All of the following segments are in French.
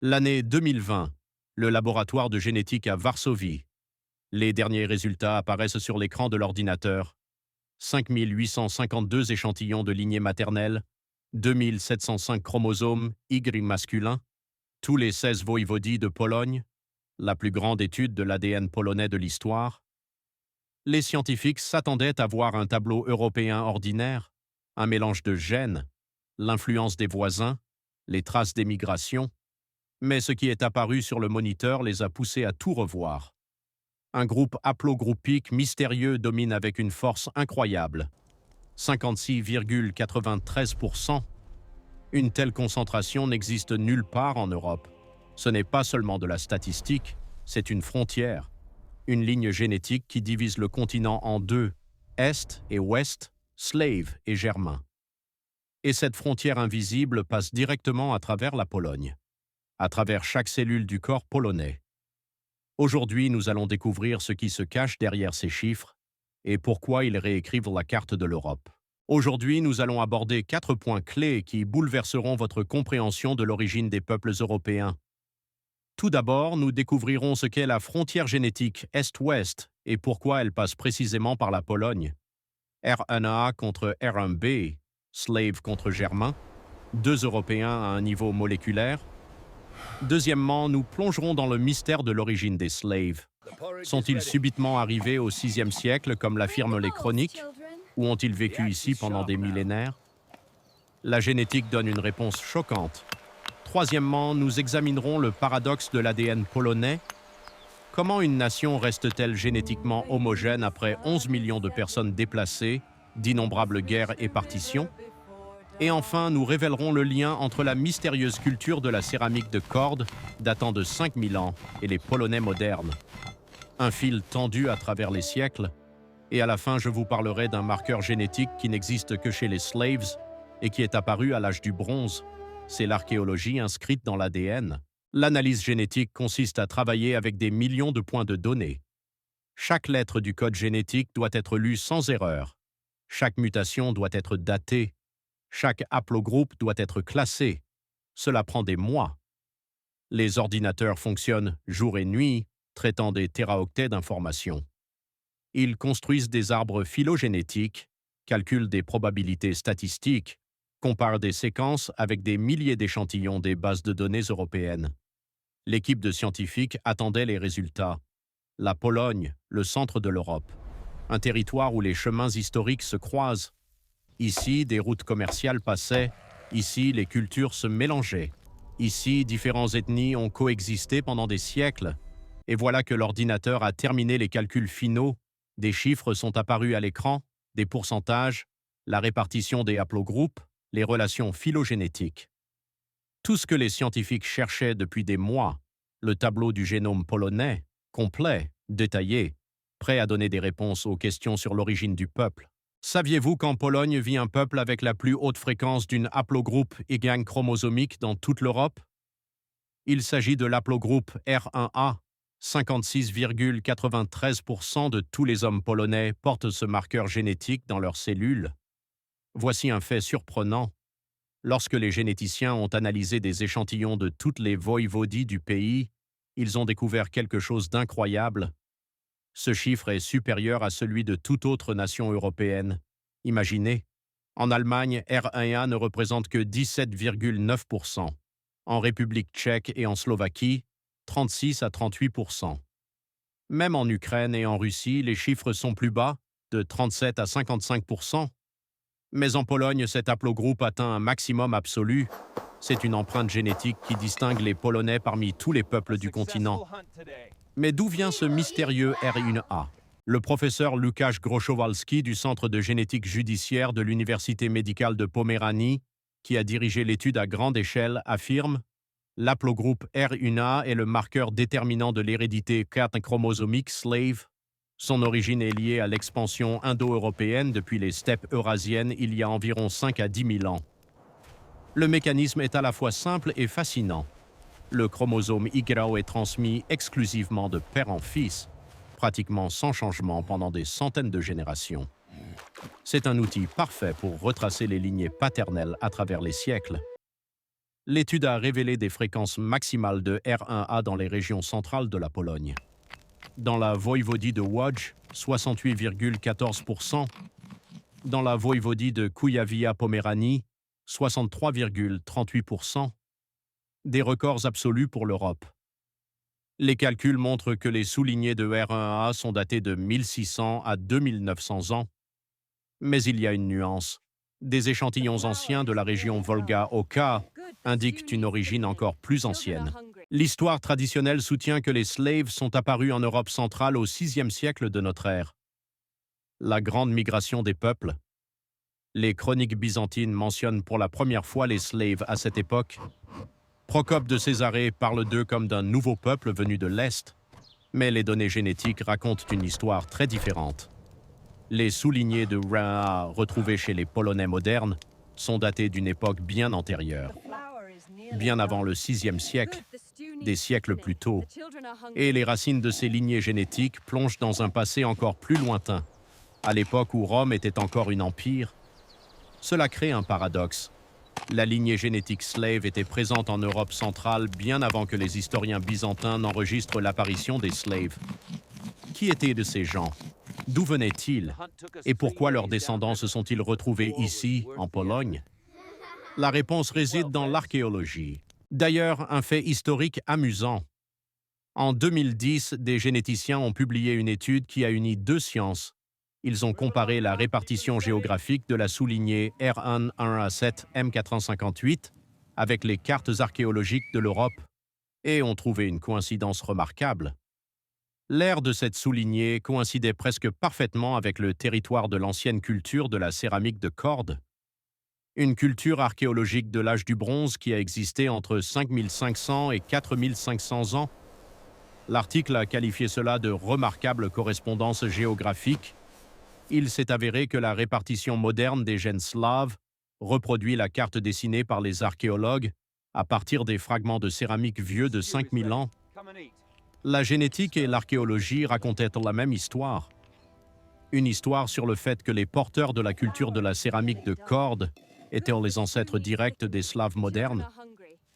L'année 2020, le laboratoire de génétique à Varsovie. Les derniers résultats apparaissent sur l'écran de l'ordinateur. 5852 échantillons de lignée maternelle, 2705 chromosomes Y masculins, tous les 16 voïvodies de Pologne, la plus grande étude de l'ADN polonais de l'histoire. Les scientifiques s'attendaient à voir un tableau européen ordinaire, un mélange de gènes, l'influence des voisins, les traces d'émigration, mais ce qui est apparu sur le moniteur les a poussés à tout revoir. Un groupe haplogroupique mystérieux domine avec une force incroyable. 56,93%. Une telle concentration n'existe nulle part en Europe. Ce n'est pas seulement de la statistique, c'est une frontière. Une ligne génétique qui divise le continent en deux, Est et Ouest, Slave et Germain. Et cette frontière invisible passe directement à travers la Pologne, à travers chaque cellule du corps polonais. Aujourd'hui, nous allons découvrir ce qui se cache derrière ces chiffres et pourquoi ils réécrivent la carte de l'Europe. Aujourd'hui, nous allons aborder 4 points clés qui bouleverseront votre compréhension de l'origine des peuples européens. Tout d'abord, nous découvrirons ce qu'est la frontière génétique Est-Ouest et pourquoi elle passe précisément par la Pologne. R1A contre R1B, Slave contre Germain, deux Européens à un niveau moléculaire. Deuxièmement, nous plongerons dans le mystère de l'origine des Slaves. Sont-ils subitement arrivés au VIe siècle, comme l'affirment les chroniques, ou ont-ils vécu ici pendant des millénaires? La génétique donne une réponse choquante. Troisièmement, nous examinerons le paradoxe de l'ADN polonais. Comment une nation reste-t-elle génétiquement homogène après 11 millions de personnes déplacées, d'innombrables guerres et partitions? Et enfin, nous révélerons le lien entre la mystérieuse culture de la céramique de Kord, datant de 5000 ans, et les Polonais modernes. Un fil tendu à travers les siècles, et à la fin je vous parlerai d'un marqueur génétique qui n'existe que chez les Slaves et qui est apparu à l'âge du bronze. C'est l'archéologie inscrite dans l'ADN. L'analyse génétique consiste à travailler avec des millions de points de données. Chaque lettre du code génétique doit être lue sans erreur. Chaque mutation doit être datée. Chaque haplogroupe doit être classé. Cela prend des mois. Les ordinateurs fonctionnent jour et nuit, traitant des téraoctets d'informations. Ils construisent des arbres phylogénétiques, calculent des probabilités statistiques, comparent des séquences avec des milliers d'échantillons des bases de données européennes. L'équipe de scientifiques attendait les résultats. La Pologne, le centre de l'Europe, un territoire où les chemins historiques se croisent. Ici, des routes commerciales passaient, ici, les cultures se mélangeaient. Ici, différentes ethnies ont coexisté pendant des siècles. Et voilà que l'ordinateur a terminé les calculs finaux. Des chiffres sont apparus à l'écran, des pourcentages, la répartition des haplogroupes, les relations phylogénétiques. Tout ce que les scientifiques cherchaient depuis des mois, le tableau du génome polonais, complet, détaillé, prêt à donner des réponses aux questions sur l'origine du peuple. Saviez-vous qu'en Pologne vit un peuple avec la plus haute fréquence d'une haplogroupe Y chromosomique dans toute l'Europe? Il s'agit de l'haplogroupe R1A. 56,93% de tous les hommes polonais portent ce marqueur génétique dans leurs cellules. Voici un fait surprenant. Lorsque les généticiens ont analysé des échantillons de toutes les voïvodies du pays, ils ont découvert quelque chose d'incroyable. Ce chiffre est supérieur à celui de toute autre nation européenne. Imaginez, en Allemagne, R1A ne représente que 17,9%. En République tchèque et en Slovaquie, 36 à 38%. Même en Ukraine et en Russie, les chiffres sont plus bas, de 37 à 55%. Mais en Pologne, cet haplogroupe atteint un maximum absolu. C'est une empreinte génétique qui distingue les Polonais parmi tous les peuples du continent. Mais d'où vient ce mystérieux R1A? Le professeur Łukasz Grochowalski du Centre de génétique judiciaire de l'Université médicale de Poméranie, qui a dirigé l'étude à grande échelle, affirme: l'haplogroupe R1A est le marqueur déterminant de l'hérédité 4 chromosomique Slave. Son origine est liée à l'expansion indo-européenne depuis les steppes eurasiennes il y a environ 5 à 10 000 ans. Le mécanisme est à la fois simple et fascinant. Le chromosome Y est transmis exclusivement de père en fils, pratiquement sans changement pendant des centaines de générations. C'est un outil parfait pour retracer les lignées paternelles à travers les siècles. L'étude a révélé des fréquences maximales de R1A dans les régions centrales de la Pologne. Dans la voïvodie de Łódź, 68,14%, dans la voïvodie de Kujawia-Poméranie, 63,38%, des records absolus pour l'Europe. Les calculs montrent que les sous-lignées de R1A sont datées de 1600 à 2900 ans. Mais il y a une nuance. Des échantillons anciens de la région Volga-Oka indiquent une origine encore plus ancienne. L'histoire traditionnelle soutient que les Slaves sont apparus en Europe centrale au VIe siècle de notre ère. La grande migration des peuples. Les chroniques byzantines mentionnent pour la première fois les Slaves à cette époque. Procope de Césarée parle d'eux comme d'un nouveau peuple venu de l'Est, mais les données génétiques racontent une histoire très différente. Les sous-lignées de R1A retrouvées chez les Polonais modernes sont datées d'une époque bien antérieure, bien avant le VIe siècle, des siècles plus tôt, et les racines de ces lignées génétiques plongent dans un passé encore plus lointain, à l'époque où Rome était encore un empire. Cela crée un paradoxe. La lignée génétique slave était présente en Europe centrale bien avant que les historiens byzantins n'enregistrent l'apparition des slaves. Qui étaient de ces gens? D'où venaient-ils? Et pourquoi leurs descendants se sont-ils retrouvés ici, en Pologne? La réponse réside dans l'archéologie. D'ailleurs, un fait historique amusant. En 2010, des généticiens ont publié une étude qui a uni deux sciences. Ils ont comparé la répartition géographique de la sous-lignée R1-1A7 M458 avec les cartes archéologiques de l'Europe et ont trouvé une coïncidence remarquable. L'ère de cette sous-lignée coïncidait presque parfaitement avec le territoire de l'ancienne culture de la céramique de Cordes, une culture archéologique de l'âge du bronze qui a existé entre 5500 et 4500 ans. L'article a qualifié cela de remarquable correspondance géographique. Il s'est avéré que la répartition moderne des gènes slaves reproduit la carte dessinée par les archéologues à partir des fragments de céramique vieux de 5000 ans. La génétique et l'archéologie racontaient la même histoire. Une histoire sur le fait que les porteurs de la culture de la céramique de Cordes étaient les ancêtres directs des Slaves modernes,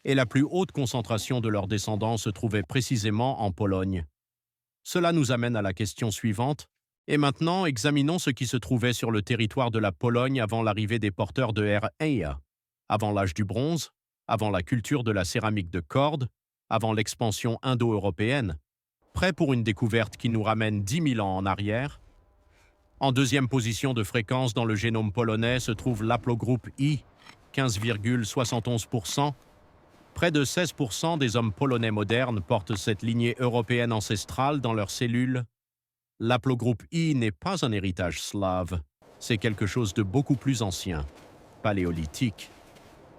et la plus haute concentration de leurs descendants se trouvait précisément en Pologne. Cela nous amène à la question suivante. Et maintenant, examinons ce qui se trouvait sur le territoire de la Pologne avant l'arrivée des porteurs de R1A, avant l'âge du bronze, avant la culture de la céramique de Cordes, avant l'expansion indo-européenne, prêt pour une découverte qui nous ramène 10 000 ans en arrière. En deuxième position de fréquence dans le génome polonais se trouve l'aplogroupe I, 15,71%. Près de 16% des hommes polonais modernes portent cette lignée européenne ancestrale dans leurs cellules. L'aplogroupe I n'est pas un héritage slave, c'est quelque chose de beaucoup plus ancien, paléolithique.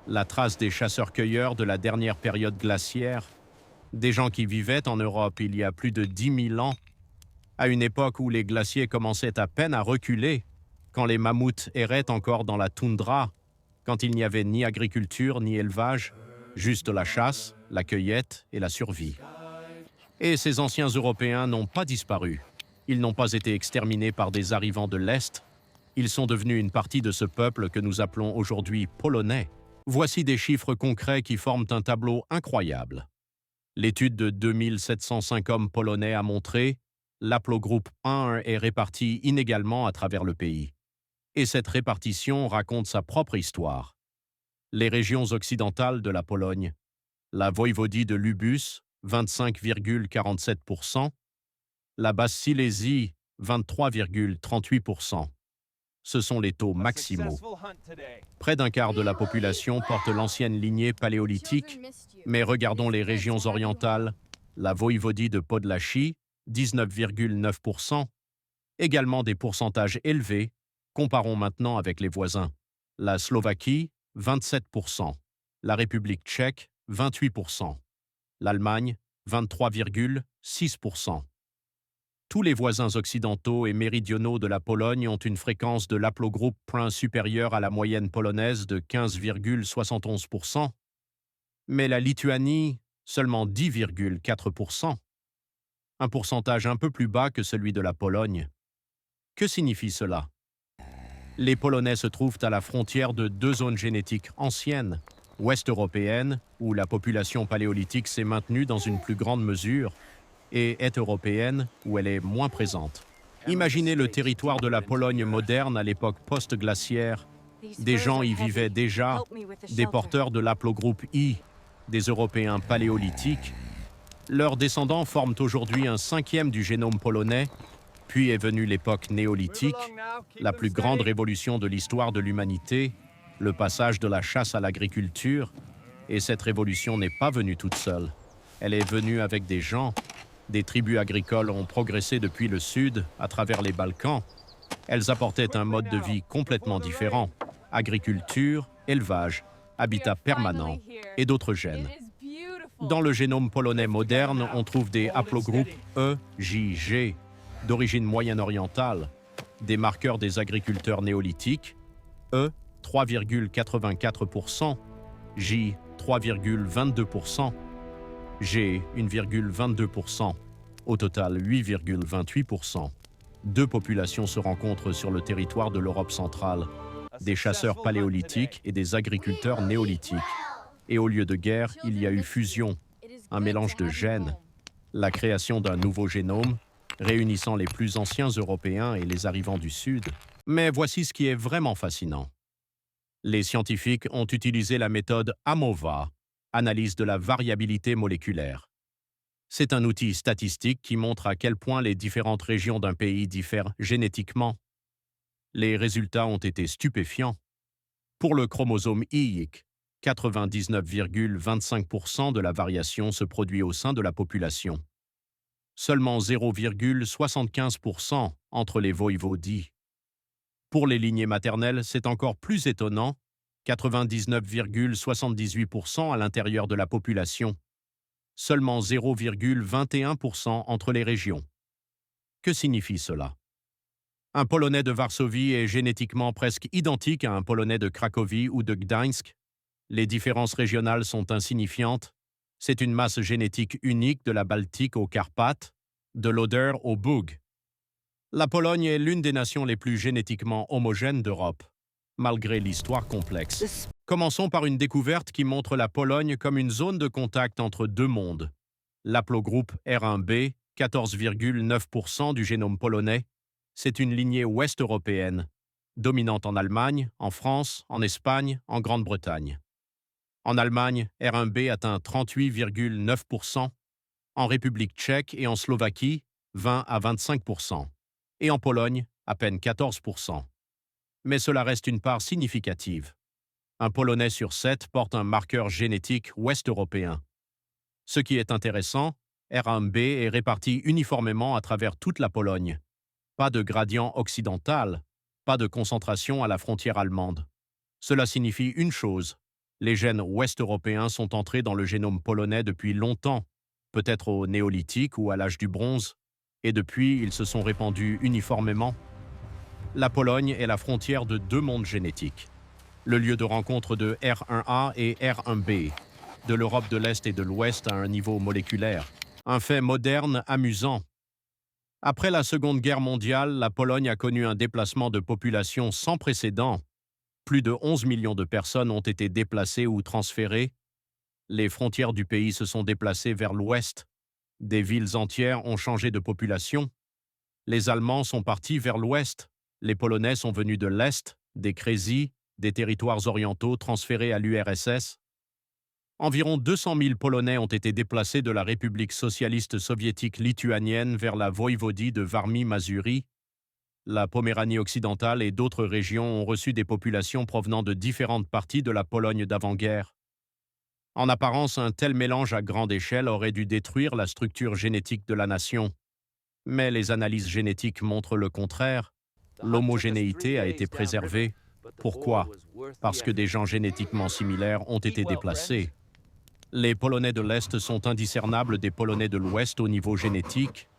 La trace des chasseurs-cueilleurs de la dernière période glaciaire, des gens qui vivaient en Europe il y a plus de 10 000 ans, à une époque où les glaciers commençaient à peine à reculer, quand les mammouths erraient encore dans la toundra, quand il n'y avait ni agriculture ni élevage, juste la chasse, la cueillette et la survie. Et ces anciens Européens n'ont pas disparu. Ils n'ont pas été exterminés par des arrivants de l'Est. Ils sont devenus une partie de ce peuple que nous appelons aujourd'hui polonais. Voici des chiffres concrets qui forment un tableau incroyable. L'étude de 2705 hommes polonais a montré l'aplogroupe 1 est réparti inégalement à travers le pays. Et cette répartition raconte sa propre histoire. Les régions occidentales de la Pologne, la voïvodie de Lubus, 25,47%, la Basse-Silésie, 23,38%. Ce sont les taux maximaux. Près d'un quart de la population porte l'ancienne lignée paléolithique, mais regardons les régions orientales, la voïvodie de Podlachie, 19,9%, également des pourcentages élevés, comparons maintenant avec les voisins. La Slovaquie, 27%, la République tchèque, 28%, l'Allemagne, 23,6%. Tous les voisins occidentaux et méridionaux de la Pologne ont une fréquence de l'aplogroupe point supérieure à la moyenne polonaise de 15,71%, mais la Lituanie, seulement 10,4%, un pourcentage un peu plus bas que celui de la Pologne. Que signifie cela? Les Polonais se trouvent à la frontière de deux zones génétiques anciennes, ouest européenne, où la population paléolithique s'est maintenue dans une plus grande mesure, et est européenne, où elle est moins présente. Imaginez le territoire de la Pologne moderne à l'époque post-glaciaire. Des gens y vivaient déjà, des porteurs de l'aplogroupe I, des Européens paléolithiques. Leurs descendants forment aujourd'hui un cinquième du génome polonais, puis est venue l'époque néolithique, la plus grande révolution de l'histoire de l'humanité, le passage de la chasse à l'agriculture, et cette révolution n'est pas venue toute seule. Elle est venue avec des gens. Des tribus agricoles ont progressé depuis le sud, à travers les Balkans. Elles apportaient un mode de vie complètement différent. Agriculture, élevage, habitat permanent et d'autres gènes. Dans le génome polonais moderne, on trouve des haplogroupes E, J, G, d'origine moyen-orientale, des marqueurs des agriculteurs néolithiques, E, 3,84%, J, 3,22%, G, 1,22%, au total 8,28%. Deux populations se rencontrent sur le territoire de l'Europe centrale, des chasseurs paléolithiques et des agriculteurs néolithiques. Et au lieu de guerre, il y a eu fusion, un mélange de gènes, la création d'un nouveau génome, réunissant les plus anciens Européens et les arrivants du Sud. Mais voici ce qui est vraiment fascinant. Les scientifiques ont utilisé la méthode AMOVA, analyse de la variabilité moléculaire. C'est un outil statistique qui montre à quel point les différentes régions d'un pays diffèrent génétiquement. Les résultats ont été stupéfiants. Pour le chromosome Y, 99,25% de la variation se produit au sein de la population. Seulement 0,75% entre les voïvodis. Pour les lignées maternelles, c'est encore plus étonnant, 99,78% à l'intérieur de la population. Seulement 0,21% entre les régions. Que signifie cela? Un Polonais de Varsovie est génétiquement presque identique à un Polonais de Cracovie ou de Gdańsk. Les différences régionales sont insignifiantes. C'est une masse génétique unique de la Baltique aux Carpates, de l'Oder au Bug. La Pologne est l'une des nations les plus génétiquement homogènes d'Europe, malgré l'histoire complexe. Commençons par une découverte qui montre la Pologne comme une zone de contact entre deux mondes. L'aplogroupe R1b, 14,9% du génome polonais, c'est une lignée ouest-européenne, dominante en Allemagne, en France, en Espagne, en Grande-Bretagne. En Allemagne, R1b atteint 38,9%, en République tchèque et en Slovaquie, 20 à 25%, et en Pologne, à peine 14%. Mais cela reste une part significative. Un Polonais sur 7 porte un marqueur génétique ouest-européen. Ce qui est intéressant, R1b est réparti uniformément à travers toute la Pologne. Pas de gradient occidental, pas de concentration à la frontière allemande. Cela signifie une chose, les gènes ouest-européens sont entrés dans le génome polonais depuis longtemps, peut-être au néolithique ou à l'âge du bronze, et depuis ils se sont répandus uniformément. La Pologne est la frontière de deux mondes génétiques, le lieu de rencontre de R1a et R1b, de l'Europe de l'Est et de l'Ouest à un niveau moléculaire. Un fait moderne amusant. Après la Seconde Guerre mondiale, la Pologne a connu un déplacement de population sans précédent. Plus de 11 millions de personnes ont été déplacées ou transférées. Les frontières du pays se sont déplacées vers l'ouest. Des villes entières ont changé de population. Les Allemands sont partis vers l'ouest. Les Polonais sont venus de l'est, des Crésis, des territoires orientaux transférés à l'URSS. Environ 200 000 Polonais ont été déplacés de la République socialiste soviétique lituanienne vers la voïvodie de Varmie-Mazurie. La Poméranie occidentale et d'autres régions ont reçu des populations provenant de différentes parties de la Pologne d'avant-guerre. En apparence, un tel mélange à grande échelle aurait dû détruire la structure génétique de la nation. Mais les analyses génétiques montrent le contraire. L'homogénéité a été préservée. Pourquoi? Parce que des gens génétiquement similaires ont été déplacés. Les Polonais de l'Est sont indiscernables des Polonais de l'Ouest au niveau génétique.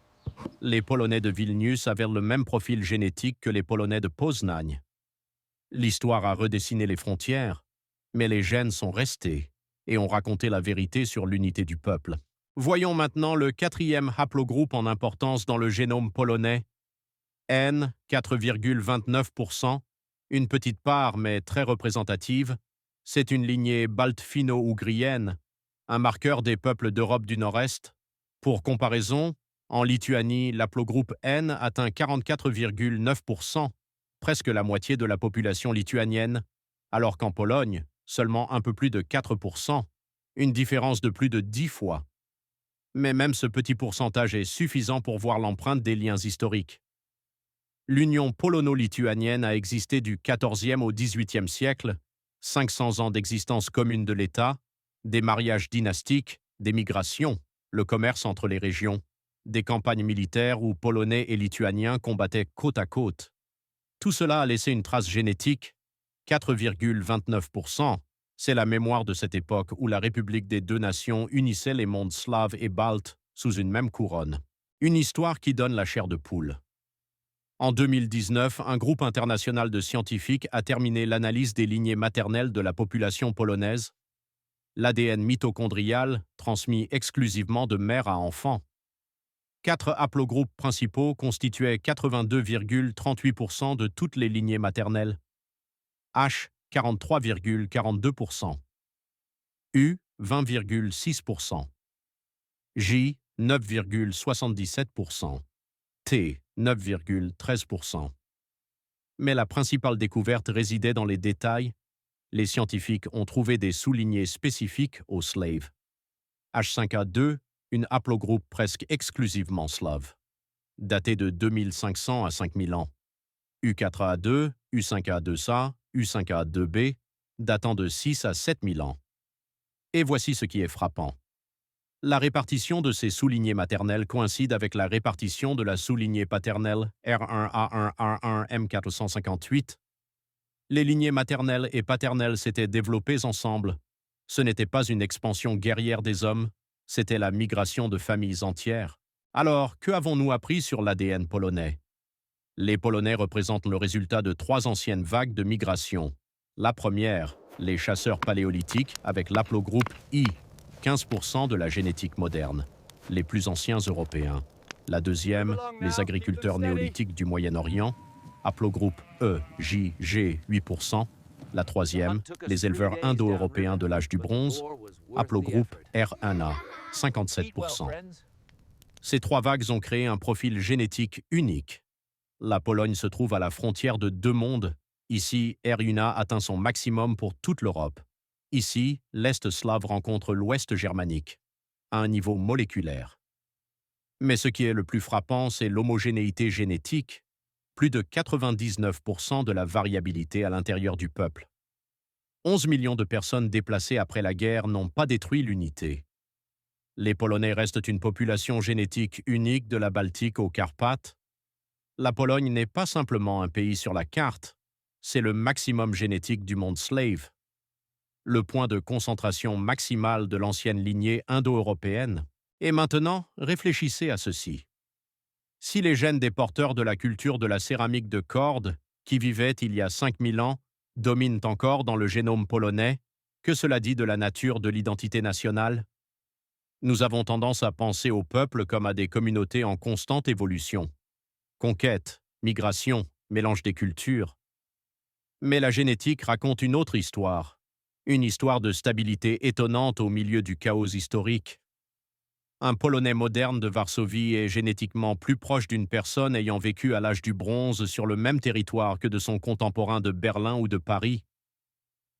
Les Polonais de Vilnius avaient le même profil génétique que les Polonais de Poznań. L'histoire a redessiné les frontières, mais les gènes sont restés et ont raconté la vérité sur l'unité du peuple. Voyons maintenant le quatrième haplogroupe en importance dans le génome polonais. N, 4,29%, une petite part mais très représentative, C'est une lignée baltfino-ougrienne, un marqueur des peuples d'Europe du Nord-Est. Pour comparaison, en Lituanie, l'aplogroupe N atteint 44,9%, presque la moitié de la population lituanienne, alors qu'en Pologne, seulement un peu plus de 4%, une différence de plus de 10 fois. Mais même ce petit pourcentage est suffisant pour voir l'empreinte des liens historiques. L'union polono-lituanienne a existé du XIVe au XVIIIe siècle, 500 ans d'existence commune de l'État, des mariages dynastiques, des migrations, le commerce entre les régions, des campagnes militaires où Polonais et Lituaniens combattaient côte à côte. Tout cela a laissé une trace génétique, 4,29%. C'est la mémoire de cette époque où la République des deux nations unissait les mondes slaves et baltes sous une même couronne. Une histoire qui donne la chair de poule. En 2019, un groupe international de scientifiques a terminé l'analyse des lignées maternelles de la population polonaise, l'ADN mitochondrial transmis exclusivement de mère à enfant. 4 haplogroupes principaux constituaient 82,38% de toutes les lignées maternelles. H, 43,42%. U, 20,6%. J, 9,77%. T, 9,13%. Mais la principale découverte résidait dans les détails. Les scientifiques ont trouvé des sous-lignées spécifiques aux slaves. H5A2, une haplogroupe presque exclusivement slave, datée de 2500 à 5000 ans. U4A2, U5A2A, U5A2B, datant de 6 à 7000 ans. Et voici ce qui est frappant. La répartition de ces sous-lignées maternelles coïncide avec la répartition de la sous-lignée paternelle R1A1A1M458. Les lignées maternelles et paternelles s'étaient développées ensemble. Ce n'était pas une expansion guerrière des hommes, c'était la migration de familles entières. Alors, que avons-nous appris sur l'ADN polonais? Les Polonais représentent le résultat de 3 anciennes vagues de migration. La première, les chasseurs paléolithiques avec l'aplogroupe I, 15% de la génétique moderne, les plus anciens Européens. La deuxième, les agriculteurs néolithiques du Moyen-Orient, haplogroupe E, J, G, 8%. La troisième, les éleveurs indo-européens de l'âge du bronze, haplogroupe R1A, 57%. Ces 3 vagues ont créé un profil génétique unique. La Pologne se trouve à la frontière de 2 mondes. Ici, R1A atteint son maximum pour toute l'Europe. Ici, l'Est slave rencontre l'Ouest germanique, à un niveau moléculaire. Mais ce qui est le plus frappant, c'est l'homogénéité génétique, plus de 99% de la variabilité à l'intérieur du peuple. 11 millions de personnes déplacées après la guerre n'ont pas détruit l'unité. Les Polonais restent une population génétique unique de la Baltique aux Carpates. La Pologne n'est pas simplement un pays sur la carte, c'est le maximum génétique du monde slave. Le point de concentration maximale de l'ancienne lignée indo-européenne. Et maintenant, réfléchissez à ceci. Si les gènes des porteurs de la culture de la céramique de corde, qui vivaient il y a 5000 ans, dominent encore dans le génome polonais, que cela dit de la nature de l'identité nationale? Nous avons tendance à penser au peuple comme à des communautés en constante évolution. Conquête, migration, mélange des cultures. Mais la génétique raconte une autre histoire. Une histoire de stabilité étonnante au milieu du chaos historique. Un Polonais moderne de Varsovie est génétiquement plus proche d'une personne ayant vécu à l'âge du bronze sur le même territoire que de son contemporain de Berlin ou de Paris.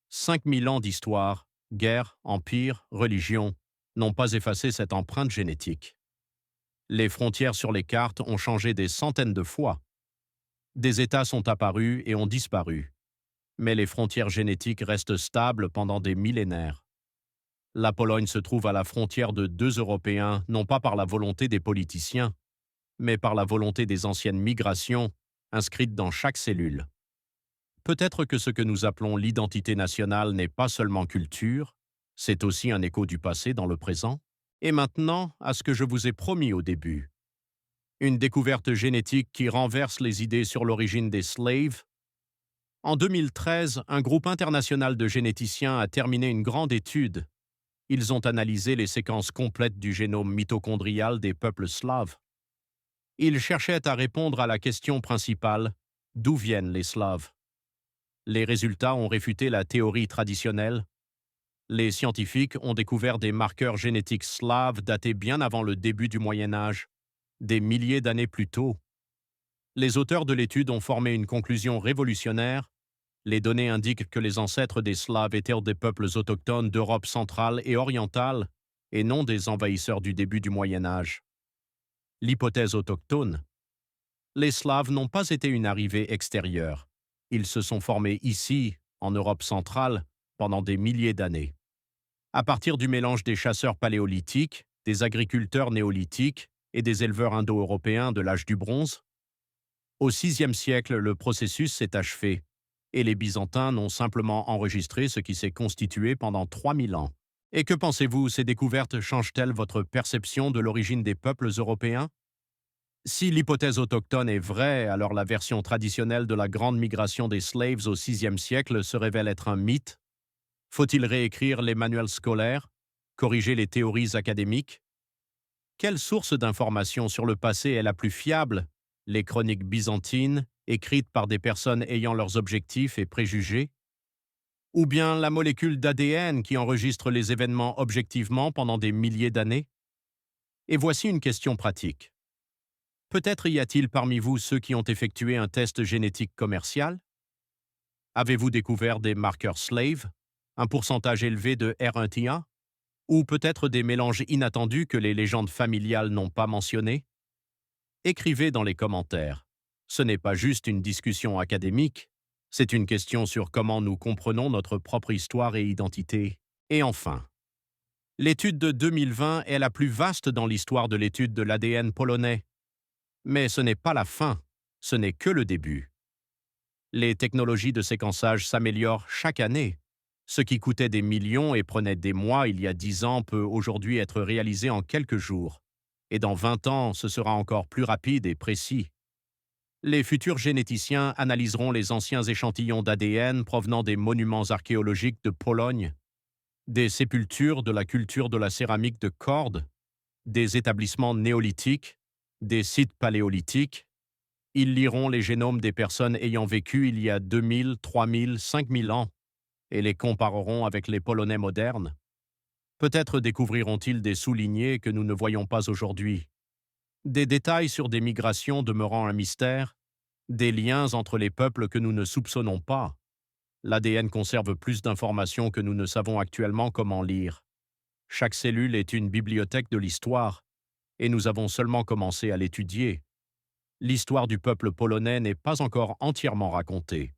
5000 ans d'histoire, guerre, empire, religion, n'ont pas effacé cette empreinte génétique. Les frontières sur les cartes ont changé des centaines de fois. Des États sont apparus et ont disparu. Mais les frontières génétiques restent stables pendant des millénaires. La Pologne se trouve à la frontière de 2 Européens, non pas par la volonté des politiciens, mais par la volonté des anciennes migrations inscrites dans chaque cellule. Peut-être que ce que nous appelons l'identité nationale n'est pas seulement culture, c'est aussi un écho du passé dans le présent. Et maintenant, à ce que je vous ai promis au début. Une découverte génétique qui renverse les idées sur l'origine des slaves. En 2013, un groupe international de généticiens a terminé une grande étude. Ils ont analysé les séquences complètes du génome mitochondrial des peuples slaves. Ils cherchaient à répondre à la question principale: d'où viennent les Slaves? Les résultats ont réfuté la théorie traditionnelle. Les scientifiques ont découvert des marqueurs génétiques slaves datés bien avant le début du Moyen Âge, des milliers d'années plus tôt. Les auteurs de l'étude ont formé une conclusion révolutionnaire. Les données indiquent que les ancêtres des Slaves étaient des peuples autochtones d'Europe centrale et orientale, et non des envahisseurs du début du Moyen Âge. L'hypothèse autochtone. Les Slaves n'ont pas été une arrivée extérieure. Ils se sont formés ici, en Europe centrale, pendant des milliers d'années. À partir du mélange des chasseurs paléolithiques, des agriculteurs néolithiques et des éleveurs indo-européens de l'âge du bronze, au VIe siècle, le processus s'est achevé, et les Byzantins n'ont simplement enregistré ce qui s'est constitué pendant 3000 ans. Et que pensez-vous, ces découvertes changent-elles votre perception de l'origine des peuples européens? Si l'hypothèse autochtone est vraie, alors la version traditionnelle de la grande migration des slaves au VIe siècle se révèle être un mythe. Faut-il réécrire les manuels scolaires? Corriger les théories académiques? Quelle source d'information sur le passé est la plus fiable? Les chroniques byzantines, écrites par des personnes ayant leurs objectifs et préjugés? Ou bien la molécule d'ADN qui enregistre les événements objectivement pendant des milliers d'années? Et voici une question pratique. Peut-être y a-t-il parmi vous ceux qui ont effectué un test génétique commercial? Avez-vous découvert des marqueurs slave, un pourcentage élevé de R1-TIA, ou peut-être des mélanges inattendus que les légendes familiales n'ont pas mentionnés? Écrivez dans les commentaires. Ce n'est pas juste une discussion académique, c'est une question sur comment nous comprenons notre propre histoire et identité. Et enfin, l'étude de 2020 est la plus vaste dans l'histoire de l'étude de l'ADN polonais. Mais ce n'est pas la fin, ce n'est que le début. Les technologies de séquençage s'améliorent chaque année. Ce qui coûtait des millions et prenait des mois il y a 10 ans peut aujourd'hui être réalisé en quelques jours. Et dans 20 ans, ce sera encore plus rapide et précis. Les futurs généticiens analyseront les anciens échantillons d'ADN provenant des monuments archéologiques de Pologne, des sépultures de la culture de la céramique de Cordes, des établissements néolithiques, des sites paléolithiques. Ils liront les génomes des personnes ayant vécu il y a 2000, 3000, 5000 ans et les compareront avec les Polonais modernes. Peut-être découvriront-ils des soulignés que nous ne voyons pas aujourd'hui. Des détails sur des migrations demeurant un mystère, des liens entre les peuples que nous ne soupçonnons pas. L'ADN conserve plus d'informations que nous ne savons actuellement comment lire. Chaque cellule est une bibliothèque de l'histoire, et nous avons seulement commencé à l'étudier. L'histoire du peuple polonais n'est pas encore entièrement racontée.